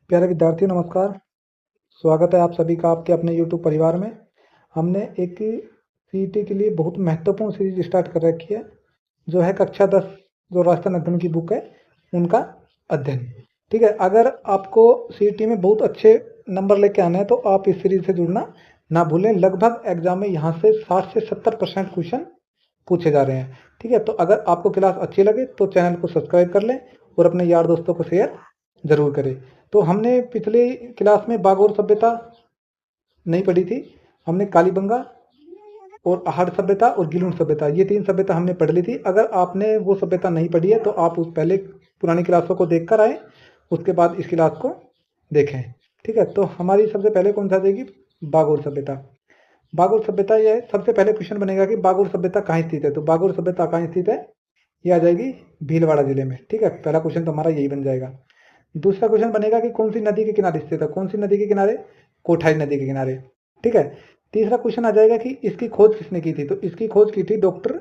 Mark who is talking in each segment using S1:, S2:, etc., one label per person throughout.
S1: प्यारे विद्यार्थियों नमस्कार। स्वागत है आप सभी का आपके अपने YouTube परिवार में। हमने एक सीईटी के लिए बहुत महत्वपूर्ण सीरीज स्टार्ट कर रखी है, जो है कक्षा 10 जो राजस्थान अध्ययन की बुक है उनका अध्ययन। ठीक है, अगर आपको सीईटी में बहुत अच्छे नंबर लेके आना है तो आप इस सीरीज से जुड़ना ना भूलें। लगभग एग्जाम में यहाँ से 60 से 70% क्वेश्चन पूछे जा रहे हैं। ठीक है, तो अगर आपको क्लास अच्छी लगे तो चैनल को सब्सक्राइब कर लें और अपने यार दोस्तों को शेयर जरूर करें। तो हमने पिछले क्लास में बागोर सभ्यता नहीं पढ़ी थी। हमने कालीबंगा और आहड़ सभ्यता और गिलुन सभ्यता, ये 3 सभ्यता हमने पढ़ ली थी। अगर आपने वो सभ्यता नहीं पढ़ी है तो आप उस पहले पुरानी क्लासों को देख कर आए, उसके बाद इस क्लास को देखें। ठीक है, तो हमारी सबसे पहले कौन सा आ जाएगी? बागोर सभ्यता। बागोर सभ्यता ये है, सबसे पहले क्वेश्चन बनेगा कि बागोर सभ्यता कहाँ स्थित है। तो बागोर सभ्यता कहाँ स्थित है? ये आ जाएगी भीलवाड़ा जिले में। ठीक है, पहला क्वेश्चन तो हमारा यही बन जाएगा। दूसरा क्वेश्चन बनेगा कि कौन सी नदी के किनारे स्थित है। कौन सी नदी के किनारे? कोठारी नदी के किनारे। ठीक है, तीसरा क्वेश्चन आ जाएगा कि इसकी खोज किसने की थी। तो इसकी खोज की थी डॉक्टर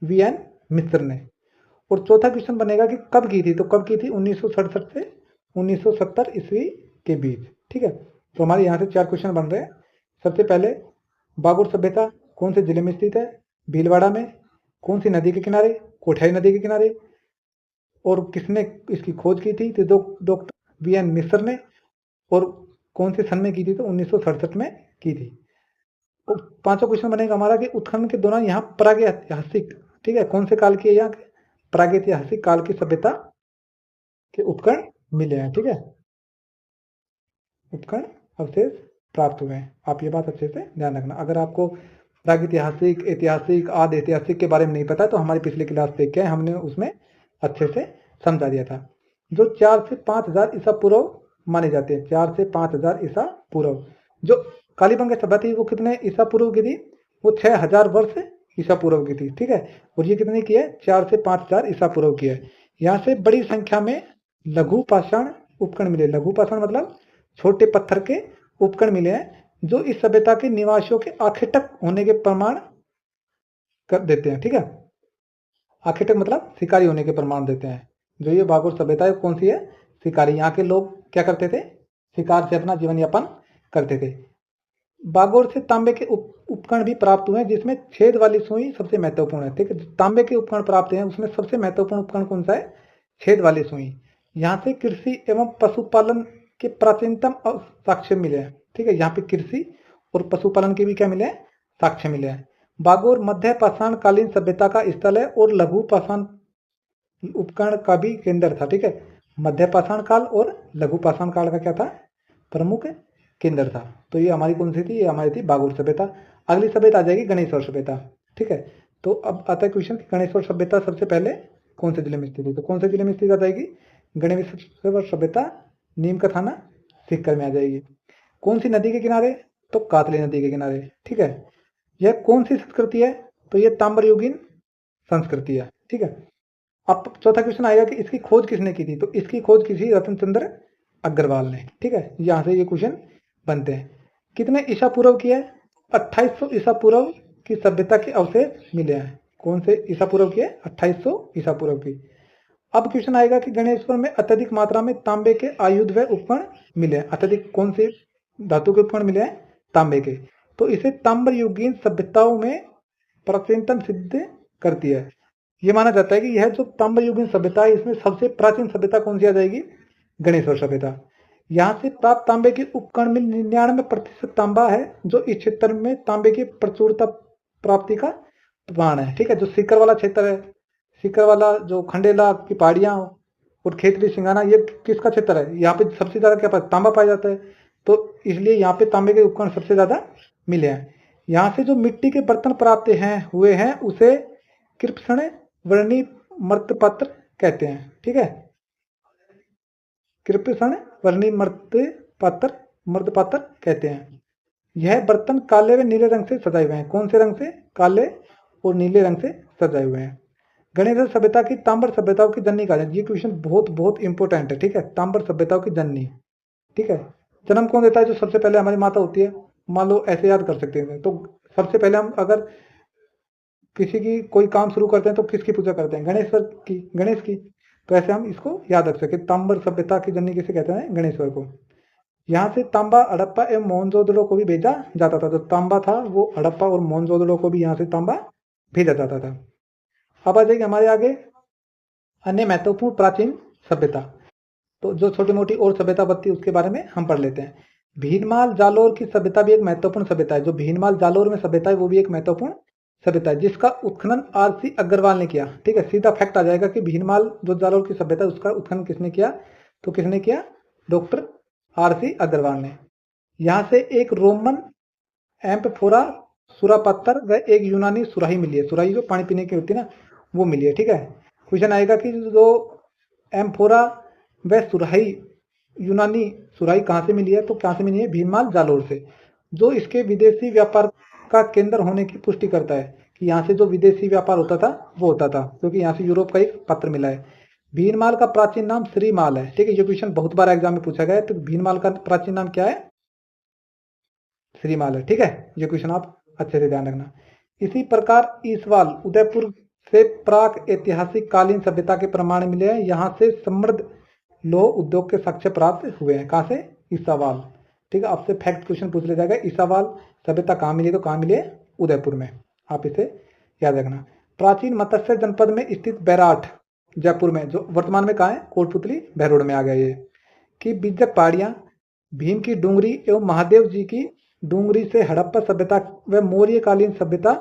S1: वीएन मिश्र ने। और चौथा क्वेश्चन बनेगा कि कब की थी। तो कब की थी? 1967 से 1970 ईस्वी के बीच। ठीक है, तो हमारे यहाँ से 4 क्वेश्चन बन रहे हैं। सबसे पहले बागुर सभ्यता कौन से जिले में स्थित है? भीलवाड़ा में। कौन सी नदी के किनारे? कोठारी नदी के किनारे। और किसने इसकी खोज की थी? तो डॉक्टर वीएन मिश्र ने। और कौन से सन में की थी? तो 1967 में की थी। और पांचवा क्वेश्चन बनेगा हमारा कि उत्खनन के दौरान यहाँ प्रागैतिहासिक, ठीक है, कौन से काल की है यहाँ के? प्रागैतिहासिक काल की सभ्यता के उपकरण मिले हैं। ठीक है, उपकरण अवशेष प्राप्त हुए हैं। आप ये बात अच्छे से ध्यान रखना। अगर आपको प्रागैतिहासिक, ऐतिहासिक, आदि ऐतिहासिक के बारे में नहीं पता तो हमारी पिछली क्लास देख के हमने उसमें अच्छे से समझा दिया था। जो 4 से 5000 ईसा पूर्व माने जाते हैं। 4 से 5000 ईसा पूर्व। जो कालीबंगा सभ्यता थी वो कितने ईसा पूर्व की थी? वो 6000 वर्ष ईसा पूर्व की थी। ठीक है, और ये कितनी की है? 4 से 5000 ईसा पूर्व की है। यहाँ से बड़ी संख्या में लघु पाषाण उपकरण मिले। लघु पाषाण मतलब छोटे पत्थर के उपकरण मिले हैं जो इस सभ्यता के निवासियों के आखेटक होने के प्रमाण कर देते हैं। ठीक है, आखेटक मतलब शिकारी होने के प्रमाण देते हैं। जो ये बागोर सभ्यता है कौन सी है? शिकारी। यहाँ के लोग क्या करते थे? शिकार से अपना जीवन यापन करते थे। बागोर से तांबे के उपकरण भी प्राप्त हुए हैं, जिसमें छेद वाली सुई सबसे महत्वपूर्ण है। ठीक है, तांबे के उपकरण प्राप्त हैं उसमें सबसे महत्वपूर्ण उपकरण कौन सा है? छेद वाली सुई। यहाँ से कृषि एवं पशुपालन के प्राचीनतम साक्ष्य मिले हैं। ठीक है, यहाँ पे कृषि और पशुपालन के भी क्या मिले हैं? साक्ष्य मिले हैं। बागोर मध्य पाषाण कालीन सभ्यता का स्थल है और लघु पाषाण उपकरण का भी केंद्र था। ठीक है, मध्य पाषाण काल और लघु पाषाण काल का क्या था? प्रमुख केंद्र था। तो ये हमारी कौन सी थी? ये हमारी थी बागुर सभ्यता। अगली सभ्यता आ जाएगी गणेश्वर सभ्यता। ठीक है, तो अब आता है क्वेश्चन कि गणेश्वर सभ्यता सबसे पहले कौन से जिले में स्थित है। तो कौन से जिले में स्थित आ जाएगी? गणेश्वर सभ्यता नीम का थाना सीकर में आ जाएगी। कौन सी नदी के किनारे? तो कातली नदी के किनारे। ठीक है, यह कौन सी संस्कृति है? तो यह ताम्र युगीन संस्कृति है। ठीक है, अब चौथा क्वेश्चन आएगा कि इसकी खोज किसने की थी। तो इसकी खोज की थी रतन चंद्र अग्रवाल ने। ठीक है, यहां से ये क्वेश्चन बनते हैं। कितने ईसा पूर्व की है? 2800 ईसा पूर्व की सभ्यता के अवशेष मिले हैं। कौन से ईसा पूर्व की है? 2800 ईसा पूर्व की। अब क्वेश्चन आएगा कि गणेश्वर में अत्यधिक मात्रा में तांबे के आयुध व उपकरण मिले हैं। अत्यधिक कौन से धातु के उपकरण मिले हैं? तांबे के। तो इसे ताम्र युगीन सभ्यताओं में प्राचीनतम सिद्ध करती है। ये माना जाता है कि यह जो ताम्र युगीन सभ्यता है इसमें सबसे प्राचीन सभ्यता कौन सी आ जाएगी? गणेश्वर सभ्यता। यहाँ से प्राप्त तांबे के उपकरण में 99% तांबा है, जो इस क्षेत्र में तांबे की प्रचुरता प्राप्ति का प्रमाण है। ठीक है, जो सीकर वाला क्षेत्र है, सीकर वाला जो खंडेला की पहाड़ियां और खेतली सिंगाना, ये किसका क्षेत्र है? यहाँ पे सबसे ज्यादा क्या पाया? तांबा पाया जाता है। तो इसलिए यहाँ पे तांबे के उपकरण सबसे ज्यादा मिले हैं। यहाँ से जो मिट्टी के बर्तन प्राप्त हुए हैं उसे कृपण वर्णी मृतपात्र कहते हैं। ठीक है, कृपण वर्णी मृतपात्र कहते हैं। यह बर्तन काले व नीले रंग से सजाए हुए हैं। कौन से रंग से? काले और नीले रंग से सजाए हुए हैं। गणेश सभ्यता की ताम्र सभ्यताओं की जननी कहा जाए। ये क्वेश्चन बहुत बहुत इंपॉर्टेंट है। ठीक है, ताम्र सभ्यताओं की जननी। ठीक है, जन्म कौन देता है? जो सबसे पहले हमारी माता होती है। मान लो ऐसे याद कर सकते हैं। तो सबसे पहले हम अगर किसी की कोई काम शुरू करते हैं तो किसकी पूजा करते हैं? गणेश्वर की, गणेश की। तो ऐसे हम इसको याद रख सके। ताम्र सभ्यता की जननी किसे कहते हैं? गणेश्वर को। यहाँ से तांबा, हड़प्पा एवं मोहनजोदड़ो को भी भेजा जाता था। जो तांबा था वो हड़प्पा और मोहनजोदड़ो को भी यहाँ से तांबा भेजा जाता था। अब आ जाएगी हमारे आगे अन्य महत्वपूर्ण प्राचीन सभ्यता। तो जो छोटी मोटी और सभ्यता बनती है उसके बारे में हम पढ़ लेते हैं। भीनमाल जालोर की सभ्यता भी एक महत्वपूर्ण सभ्यता है। जो भीनमाल जालोर में सभ्यता है वो भी एक महत्वपूर्ण सभ्यता है, जिसका उत्खनन आरसी अग्रवाल ने किया। ठीक है, सीधा फैक्ट आ जाएगा कि भीनमाल जो जालोर की सभ्यता है उसका उत्खनन किसने किया, तो किसने किया, डॉक्टर आरसी अग्रवाल ने। यहाँ से एक रोमन एम्फोरा सुरा पत्थर व एक यूनानी सुराही मिली है। सुराही जो पानी पीने की होती है ना, वो मिली है। ठीक है, क्वेश्चन आएगा कि जो एम्फोरा व सुराही, यूनानी सुराही कहाँ से मिली है, तो कहाँ से मिली है, भीनमाल जालोर से, जो इसके विदेशी व्यापार का केंद्र होने की पुष्टि करता है कि यहाँ से जो विदेशी व्यापार होता था वो होता था, क्योंकि यहाँ से यूरोप का एक पत्र मिला है। भीनमाल का प्राचीन नाम श्रीमाल है। ठीक है, ये क्वेश्चन बहुत बार एग्जाम में पूछा गया है। तो भीनमाल का प्राचीन नाम क्या है, श्रीमाल है। ठीक है, ये क्वेश्चन आप अच्छे से ध्यान रखना। इसी प्रकार ईसवाल उदयपुर से प्राक ऐतिहासिक कालीन सभ्यता के प्रमाण मिले हैं। यहाँ से समृद्ध लोह उद्योग के साक्ष्य प्राप्त हुए हैं। कहाँ से, ईसावाल। ठीक है, आपसे फैक्ट क्वेश्चन पूछ लिया जाएगा, ईसावाल सभ्यता कहाँ मिली, तो कहाँ मिली है, उदयपुर में। आप इसे याद रखना। प्राचीन मत्स्य जनपद में स्थित बैराठ जयपुर में, जो वर्तमान में कहाँ है, कोटपुतली बहरोड में आ गया ये, की बिजक पहाड़ियां, भीम की डूंगरी एवं महादेव जी की डूंगरी से हड़प्पा सभ्यता व मौर्यकालीन सभ्यता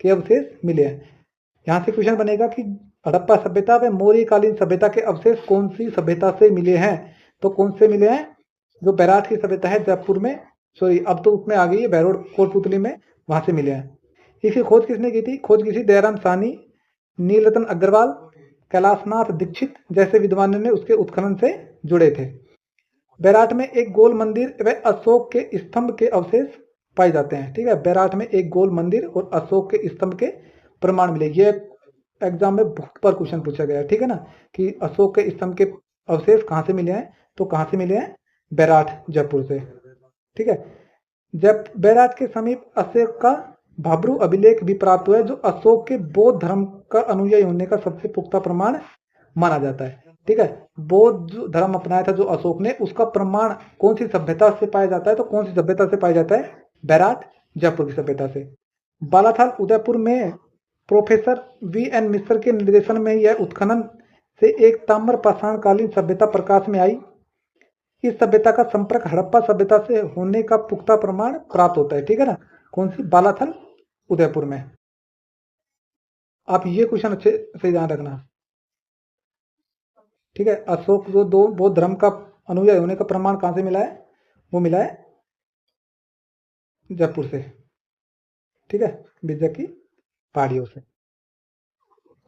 S1: के अवशेष मिले हैं। यहाँ से क्वेश्चन बनेगा कि हड़प्पा सभ्यता व मौर्यकालीन सभ्यता के अवशेष कौन सी सभ्यता से मिले हैं, तो कौन से मिले हैं, जो बैराठ की सभ्यता है जयपुर में, सॉरी अब तो उसमें आ गई है, बहरोड कोटपुतली में, वहां से मिले हैं। इसकी खोज किसने की थी, खोज की थी दयाराम साहनी, नीलरतन अग्रवाल, कैलाशनाथ दीक्षित जैसे विद्वानों ने उसके उत्खनन से जुड़े थे। बैराठ में एक गोल मंदिर व अशोक के स्तंभ के अवशेष पाए जाते हैं। ठीक है, बैराठ में एक गोल मंदिर और अशोक के स्तंभ के प्रमाण मिले। ये एग्जाम में बहुत बार क्वेश्चन पूछा गया है। ठीक है ना, कि अशोक के स्तंभ के अवशेष कहाँ से मिले हैं, तो कहाँ से मिले हैं, बैराठ जयपुर से। ठीक है, जब बैराठ के समीप अशोक का भाब्रू अभिलेख भी प्राप्त हुआ है, जो अशोक के बौद्ध धर्म का अनुयायी होने का सबसे पुख्ता प्रमाण माना जाता है। ठीक है, बौद्ध धर्म अपनाया था जो अशोक ने, उसका प्रमाण कौन सी सभ्यता से पाया जाता है, तो कौन सी सभ्यता से पाया जाता है, बैराठ जयपुर की सभ्यता से। बालाथाल उदयपुर में प्रोफेसर VN मिश्र के निर्देशन में यह उत्खनन से एक ताम्र पाषाणकालीन सभ्यता प्रकाश में आई। इस सभ्यता का संपर्क हड़प्पा सभ्यता से होने का पुख्ता प्रमाण प्राप्त होता है। ठीक है ना, कौन सी, बालाथल उदयपुर में। आप ये क्वेश्चन अच्छे से ध्यान रखना। ठीक है, अशोक जो दो बौद्ध धर्म का अनुयायी होने का प्रमाण कहां से मिला है, वो मिला है जयपुर से। ठीक है, बिजक की पहाड़ियों से,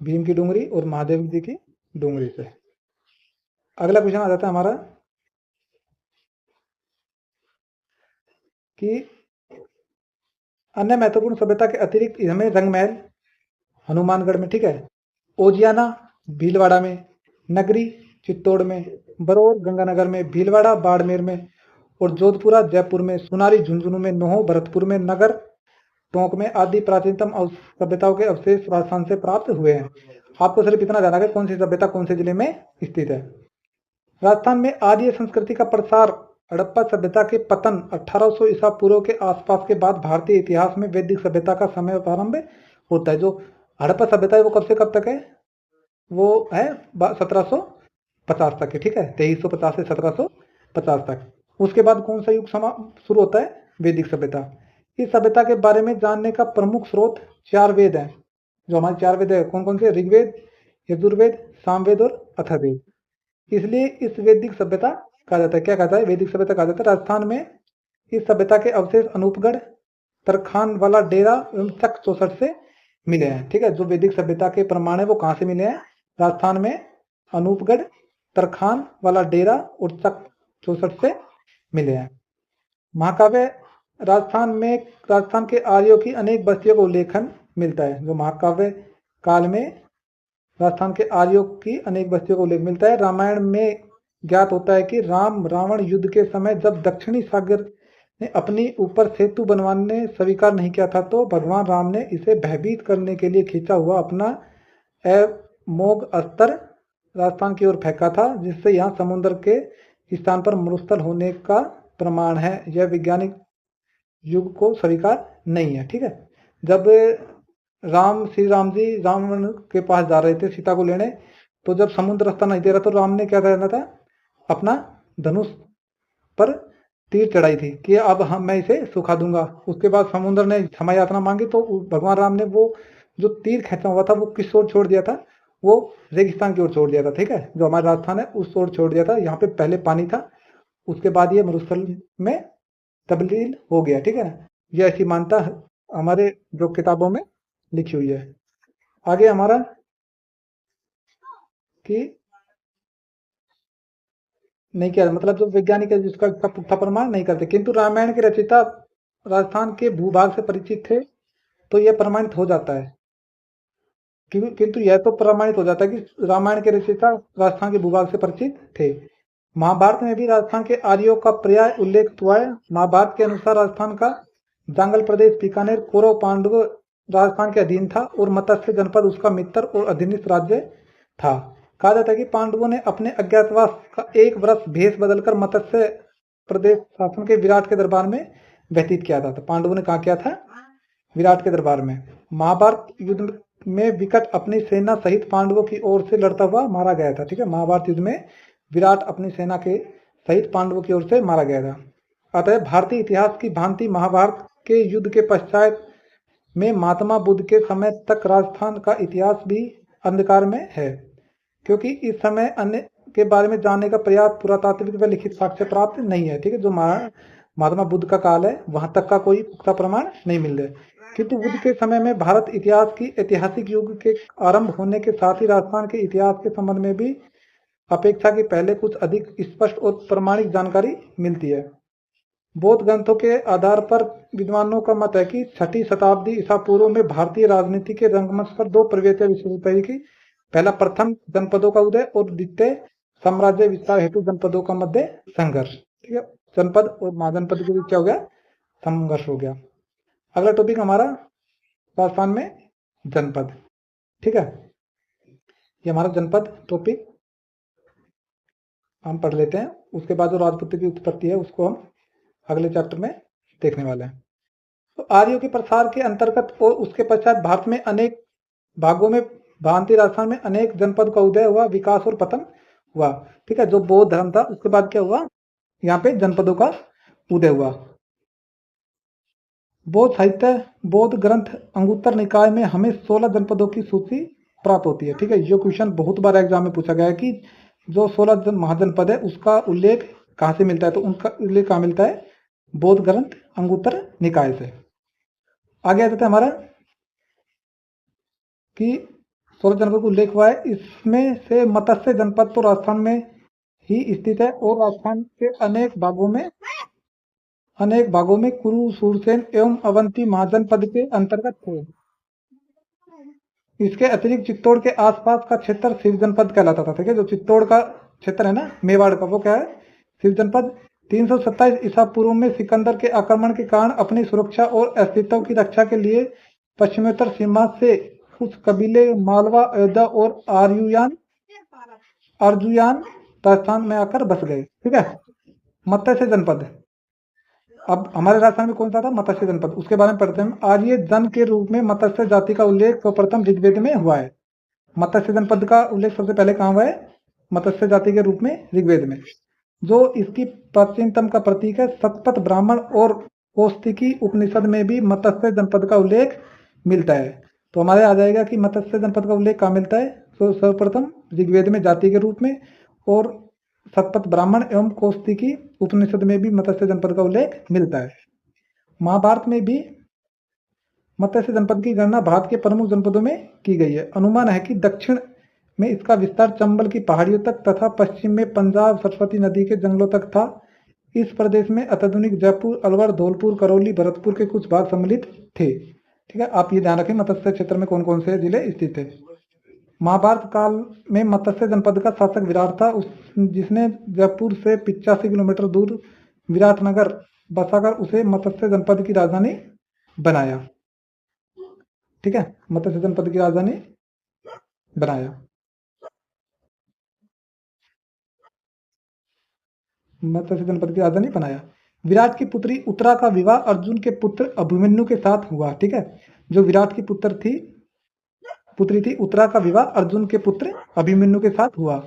S1: भीम की डूंगरी और महादेव जी की डूंगरी से। अगला क्वेश्चन आ जाता है हमारा कि अन्य महत्वपूर्ण सभ्यता के अतिरिक्त हमें रंगमहल हनुमानगढ़ में, ठीक है, ओजियाना भीलवाड़ा में, नगरी चित्तौड़ में, बरौर गंगानगर में, भीलवाड़ा बाड़मेर में और जोधपुरा जयपुर में, सुनारी झुंझुनू में, नोहो भरतपुर में, नगर टोंक में आदि प्राचीनतम सभ्यताओं के अवशेष राजस्थान से प्राप्त हुए हैं। आपको सिर्फ इतना जानना है कौन सी सभ्यता कौन से जिले में स्थित है। राजस्थान में आर्य संस्कृति का प्रसार हड़प्पा सभ्यता के पतन 1800 ईसा पूर्व के आसपास के बाद भारतीय इतिहास में वैदिक सभ्यता का समय प्रारंभ होता है। जो हड़प्पा सभ्यता है वो कब से कब तक है, वो है 1750 तक है। ठीक है, 2350 से 1750 तक। उसके बाद कौन सा युग शुरू होता है, वैदिक सभ्यता। इस सभ्यता के बारे में जानने का प्रमुख स्रोत 4 वेद हैं। जो हमारे 4 वेद है कौन कौन से, ऋग्वेद, यजुर्वेद, सामवेद और अथर्ववेद। इसलिए इस वैदिक सभ्यता कहा जाता है, क्या कहता है, वैदिक सभ्यता कहा जाता है। राजस्थान में इस सभ्यता के अवशेष अनूपगढ़, तरखान वाला डेरा एवं चक 64 से मिले हैं। ठीक है, जो वैदिक सभ्यता के प्रमाण है वो कहाँ से मिले हैं, राजस्थान में अनूपगढ़, तरखान वाला डेरा और चक 64 से मिले हैं। महाकाव्य राजस्थान के आर्यों की अनेक बस्तियों का उल्लेखन मिलता है। जो महाकाव्य काल में राजस्थान के आर्यों की अनेक बस्तियों का उल्लेख मिलता है। रामायण में ज्ञात होता है कि राम रावण युद्ध के समय जब दक्षिणी सागर ने अपनी ऊपर सेतु बनवाने स्वीकार नहीं किया था, तो भगवान राम ने इसे भयभीत करने के लिए खींचा हुआ अपना अमोघ अस्त्र राजस्थान की ओर फेंका था, जिससे यहाँ समुद्र के स्थान पर मरुस्थल होने का प्रमाण है, यह वैज्ञानिक युग को स्वीकार नहीं है। ठीक है, जब श्री राम जी रावण के पास जा रहे थे सीता को लेने, तो जब समुद्र रास्ता नहीं दे रहा तो राम ने क्या करना था, अपना धनुष पर तीर चढ़ाई थी कि अब मैं इसे सुखा दूंगा। उसके बाद समुद्र ने क्षमा यातना मांगी तो भगवान राम ने वो जो तीर खींचा हुआ था वो किस ओर छोड़ दिया था, वो रेगिस्तान की ओर छोड़ दिया था। ठीक है, जो हमारा राजस्थान है उस ओर छोड़ दिया था। यहाँ पे पहले पानी था, उसके बाद ये मरुस्थल में तब्दील हो गया। ठीक है ना, ये ऐसी मान्यता हमारे जो किताबों में लिखी हुई है। आगे हमारा कि नहीं किया, मतलब जो वैज्ञानिक है जिसका पुख्ता प्रमाण नहीं करते, किंतु रामायण के रचयिता राजस्थान के भूभाग से परिचित थे तो यह प्रमाणित हो जाता है। किंतु यह तो प्रमाणित हो जाता है कि रामायण के रचयिता राजस्थान के भूभाग से परिचित थे। महाभारत में भी राजस्थान के आर्यों का पर्याय उल्लेख हुआ है। महाभारत के अनुसार राजस्थान का जांगल प्रदेश बीकानेर कौरव पांडव राजस्थान के अधीन था और मत्स्य जनपद उसका मित्र और अधीनस्थ राज्य था। कहा जाता है कि पांडवों ने अपने अज्ञातवास का एक वर्ष भेष बदलकर मत्स्य प्रदेश शासन के विराट के दरबार में व्यतीत किया था। तो पांडवों ने कहा किया था, विराट के दरबार में। महाभारत युद्ध में विकट अपनी सेना सहित पांडवों की ओर से लड़ता हुआ मारा गया था। ठीक है, महाभारत युद्ध में विराट अपनी सेना के सहित पांडवों की ओर से मारा गया था। अतः भारतीय इतिहास की भांति महाभारत के युद्ध के पश्चात में महात्मा बुद्ध के समय तक राजस्थान का इतिहास भी अंधकार में है, क्योंकि इस समय अन्य के बारे में जानने का पर्याप्त पुरातात्विक व लिखित साक्ष्य प्राप्त नहीं है। ठीक है, जो महात्मा बुद्ध का काल है वहां तक का कोई पुख्ता प्रमाण नहीं मिल रहा है। किंतु बुद्ध के समय में भारत इतिहास की ऐतिहासिक युग के आरंभ होने के साथ ही राजस्थान के इतिहास के संबंध में भी अपेक्षा के पहले कुछ अधिक स्पष्ट और प्रमाणिक जानकारी मिलती है। बौद्ध ग्रंथों के आधार पर विद्वानों का मत है कि 6ठी शताब्दी ईसा पूर्व में भारतीय राजनीति के रंगमंच पर दो प्रवृत्तियां विकसित हुई की। पहला, प्रथम जनपदों का उदय और द्वितीय साम्राज्य विस्तार हेतु जनपदों का मध्य संघर्ष। ठीक है, जनपद और महाजनपद के बीच क्या हो गया, संघर्ष हो गया। अगला टॉपिक हमारा राजस्थान में जनपद। ठीक है, ये हमारा जनपद टॉपिक हम पढ़ लेते हैं। उसके बाद जो राजपूत की उत्पत्ति है उसको हम अगले चैप्टर में देखने वाले हैं। तो आर्यों के प्रसार के अंतर्गत और उसके पश्चात भारत में अनेक भागों में भारतीय राजस्थान में अनेक जनपद का उदय हुआ, विकास और पतन हुआ। ठीक है, जो बौद्ध धर्म था उसके बाद क्या हुआ, यहाँ पे जनपदों का उदय हुआ। बौद्ध साहित्य बौद्ध ग्रंथ अंगुत्तर निकाय में हमें 16 जनपदों की सूची प्राप्त होती है। ठीक है, ये क्वेश्चन बहुत बार एग्जाम में पूछा गया है कि जो 16 महाजनपद है उसका उल्लेख कहाँ से मिलता है, तो उनका उल्लेख कहाँ मिलता है, बौद्ध ग्रंथ अंगुत्तर निकाय से। आगे आ जाता है हमारा कि 16 जनपद का उल्लेख हुआ है, इसमें से मत्स्य जनपद तो राजस्थान में ही स्थित है और राजस्थान के अनेक भागों में कुरु, सूरसेन एवं अवंती महाजनपद के अंतर्गत थे। इसके अतिरिक्त चित्तौड़ के आसपास का क्षेत्र शिव जनपद कहलाता था। ठीक है, जो चित्तौड़ का क्षेत्र है ना मेवाड़ का, वो क्या है, शिव जनपद। 327 ईसा पूर्व में सिकंदर के आक्रमण के कारण अपनी सुरक्षा और अस्तित्व की रक्षा के लिए पश्चिमोत्तर सीमा से कुछ कबीले मालवा, अयोध्या और अर्जुयान राजस्थान में आकर बस गए। ठीक है, मत्स्य जनपद, अब हमारे राजस्थान में कौन सा था, मत्स्य जनपद, उसके बारे में पढ़ते हैं। आर्य जन के रूप में मत्स्य जाति का उल्लेख सर्वप्रथम ऋग्वेद में हुआ है। मत्स्य जनपद का उल्लेख सबसे पहले कहाँ हुआ है, मत्स्य जाति के रूप में ऋग्वेद में। जो इसकी प्राचीनतम का प्रतीक है, शतपथ ब्राह्मण और कौस्तिकी उपनिषद में भी मत्स्य जनपद का उल्लेख मिलता है। तो हमारे आ जाएगा कि मत्स्य जनपद का उल्लेख कहाँ मिलता है, तो सर्वप्रथम ऋग्वेद में जाति के रूप में, और शतपथ ब्राह्मण एवं कौस्तिकी उपनिषद में भी मत्स्य जनपद का उल्लेख मिलता है। महाभारत में भी मत्स्य जनपद की गणना भारत के प्रमुख जनपदों में की गई है। अनुमान है कि दक्षिण में इसका विस्तार चंबल की पहाड़ियों तक तथा पश्चिम में पंजाब सरस्वती नदी के जंगलों तक था। इस प्रदेश में अत्याधुनिक जयपुर, अलवर, धौलपुर, करौली, भरतपुर के कुछ भाग सम्मिलित थे। ठीक है, आप ये ध्यान रखें मत्स्य क्षेत्र में कौन कौन से जिले स्थित थे। महाभारत काल में मत्स्य जनपद का शासक विराट था, जिसने जयपुर से 85 किलोमीटर दूर विराटनगर बसाकर उसे मत्स्य जनपद की राजधानी बनाया। ठीक है, मत्स्य जनपद की राजधानी बनाया। मत्स्य जनपद की राजधानी बनाया। विराट की पुत्री उत्तरा का विवाह अर्जुन के पुत्र अभिमन्यु के साथ हुआ। ठीक है, जो विराट की पुत्री थी उत्तरा का विवाह अर्जुन के पुत्र अभिमन्यु के साथ हुआ।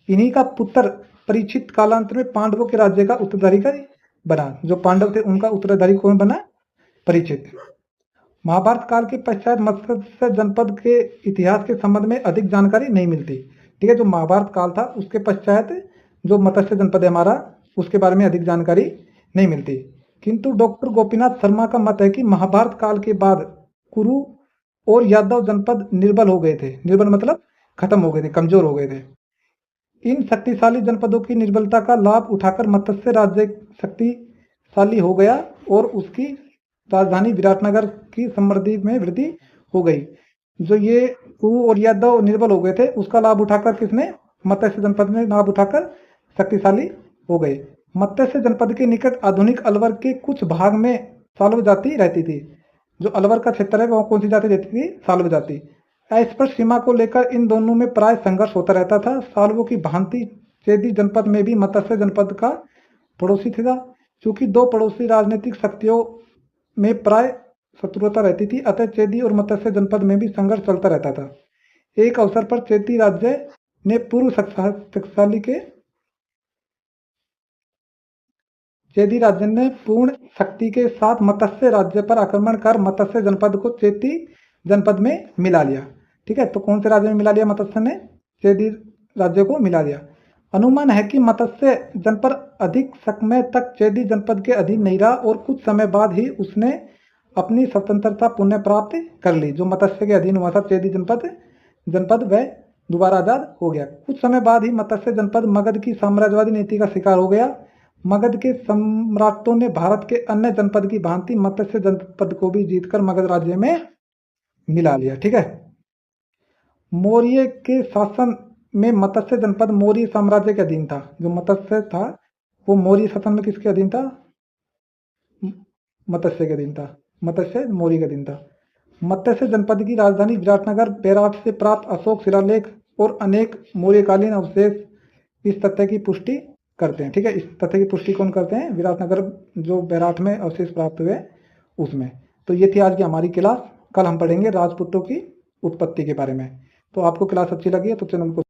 S1: इन्हीं का पुत्र परीक्षित कालांतर में पांडवों के राज्य का उत्तराधिकारी बना। जो पांडव थे उनका उत्तराधिकारी कौन बना? परीक्षित। महाभारत काल के पश्चात मत्स्य जनपद के इतिहास के संबंध में अधिक जानकारी नहीं मिलती। ठीक है, जो महाभारत काल था उसके पश्चात जो मत्स्य जनपद है हमारा, उसके बारे में अधिक जानकारी नहीं मिलती। किंतु डॉक्टर गोपीनाथ शर्मा का मत है कि महाभारत काल के बाद कुरु और यादव जनपद निर्बल हो गए थे। निर्बल मतलब खत्म हो गए थे, कमजोर हो गए थे। इन शक्तिशाली जनपदों की निर्बलता का लाभ उठाकर मत्स्य राज्य शक्तिशाली हो गया और उसकी राजधानी विराटनगर की समृद्धि में वृद्धि हो गई। जो ये कुरु और यादव निर्बल हो गए थे उसका लाभ उठाकर किसने? मत्स्य जनपद ने लाभ उठाकर शक्तिशाली हो गए। मत्स्य जनपद के निकट आधुनिक अलवर के कुछ भाग में साल्व जाति रहती थी। जो अलवर का क्षेत्र है वह कौन सी जाति रहती थी? साल्व जाति। अस्पष्ट सीमा को लेकर इन दोनों में प्राय संघर्ष होता रहता था। साल्वों की भांति चेदी जनपद में भी मत्स्य जनपद का पड़ोसी था। चूंकि दो पड़ोसी राजनीतिक शक्तियों में प्राय शत्रुता रहती थी, अतः चेदी और मत्स्य जनपद में भी संघर्ष चलता रहता था। एक अवसर पर चेदी राज्य ने पूर्ण शक्ति के साथ मत्स्य राज्य पर आक्रमण कर मत्स्य जनपद को चेदी जनपद में मिला लिया। ठीक है, तो कौन से राज्य में मिला लिया? मत्स्य ने चेदी राज्य को मिला लिया। अनुमान है कि मत्स्य जनपद अधिक समय तक चेदी जनपद के अधीन नहीं रहा और कुछ समय बाद ही उसने अपनी स्वतंत्रता पुनः प्राप्त कर ली। जो मत्स्य के अधीन हुआ था चेदी जनपद वह दोबारा आजाद हो गया। कुछ समय बाद ही मत्स्य जनपद मगध की साम्राज्यवादी नीति का शिकार हो गया। मगध के सम्राटों ने भारत के अन्य जनपद की भांति मत्स्य जनपद को भी जीतकर मगध राज्य में मिला लिया। ठीक है, मौर्य के शासन में मत्स्य जनपद मौर्य साम्राज्य के अधीन था। जो मत्स्य था वो मौर्य शासन में किसके अधीन था? मत्स्य के अधीन था। मत्स्य मौर्य के अधीन था। मत्स्य जनपद की राजधानी विराटनगर, बेराट से प्राप्त अशोक शिलालेख और अनेक मौर्यकालीन अवशेष इस तथ्य की पुष्टि करते हैं। ठीक है, इस तथ्य की पुष्टि कौन करते हैं? विराटनगर जो बेराट में अवशेष प्राप्त हुए उसमें। तो ये थी आज की हमारी क्लास। कल हम पढ़ेंगे राजपूतों की उत्पत्ति के बारे में। तो आपको क्लास अच्छी लगी है तो चैनल को